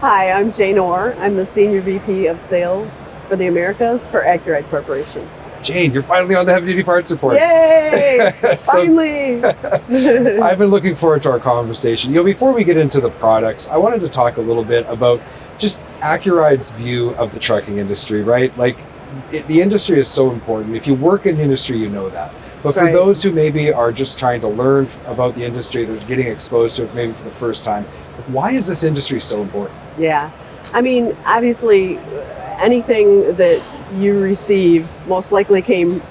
Hi, I'm Jayne Orr. I'm the Senior VP of Sales for the Americas for Accuride Corporation. Jayne, you're finally on the Heavy Duty Parts Report. Yay! Finally! I've been looking forward to our conversation. Before we get into the products, I wanted to talk a little bit about just Accuride's view of the trucking industry, right? The industry is so important. If you work in the industry, you know that. But for Right. those who maybe are just trying to learn about the industry, they're getting exposed to it maybe for the first time, why is this industry so important? Yeah. I mean, obviously, anything that you receive most likely came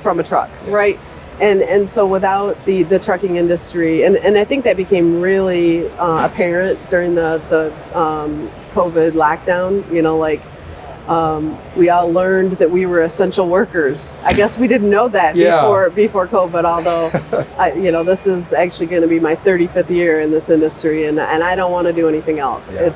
from a truck, right? And so without the trucking industry, and I think that became really apparent during the COVID lockdown, we all learned that we were essential workers. I guess we didn't know that before COVID, although this is actually going to be my 35th year in this industry, and I don't want to do anything else. Yeah.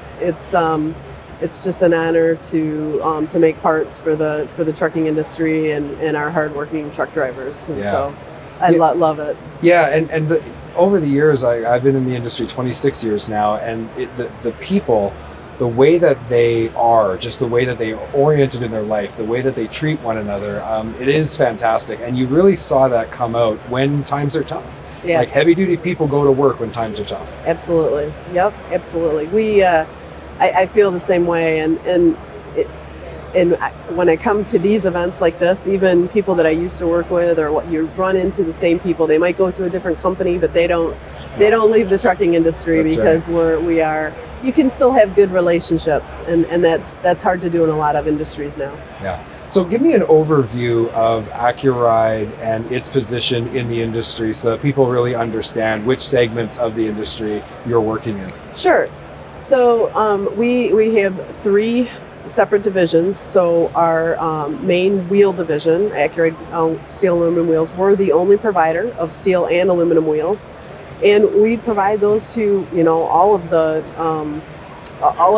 It's just an honor to make parts for the trucking industry and our hardworking truck drivers. And so I love it. Yeah, and over the years, I've been in the industry 26 years now, and the people, the way that they are, just the way that they are oriented in their life, the way that they treat one another, it is fantastic. And you really saw that come out when times are tough. Yes. Like heavy duty people go to work when times are tough. Absolutely. Yep, absolutely. I feel the same way. And when I come to these events like this, even people that I used to work with, or what, you run into the same people. They might go to a different company, but they don't leave the trucking industry. That's because right. You can still have good relationships, and that's hard to do in a lot of industries now. Yeah. So give me an overview of Accuride and its position in the industry so that people really understand which segments of the industry you're working in. Sure. So we have three separate divisions. So our main wheel division, Accuride Steel and Aluminum Wheels, we're the only provider of steel and aluminum wheels. And we provide those to all of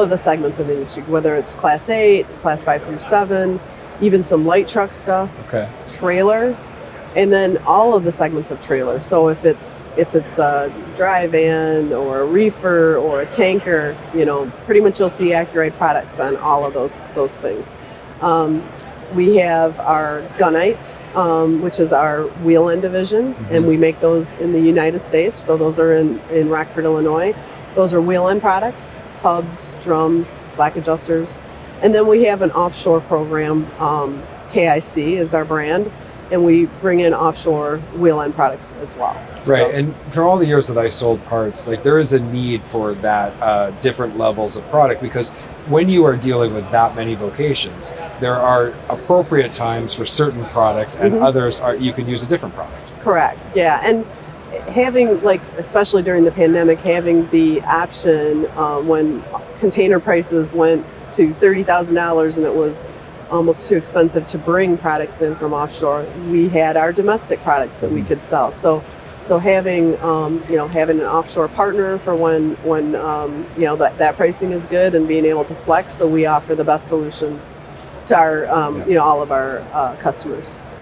the segments of the industry, whether it's Class 8, Class 5 through 7, even some light truck stuff, trailer, and then all of the segments of trailer. So if it's a dry van or a reefer or a tanker, pretty much you'll see Accuride products on all of those things. We have our gunite, which is our wheel end division, and we make those in the United States. So those are in Rockford, Illinois. Those are wheel end products, hubs, drums, slack adjusters. And then we have an offshore program, KIC is our brand, and we bring in offshore wheel end products as well. Right, and for all the years that I sold parts, there is a need for that different levels of product, because when you are dealing with that many vocations, there are appropriate times for certain products, and others you can use a different product. Correct, yeah, and having, especially during the pandemic, having the option when container prices went to $30,000 and it was almost too expensive to bring products in from offshore, we had our domestic products that we could sell. So having having an offshore partner for when that pricing is good, and being able to flex, so we offer the best solutions to our all of our customers.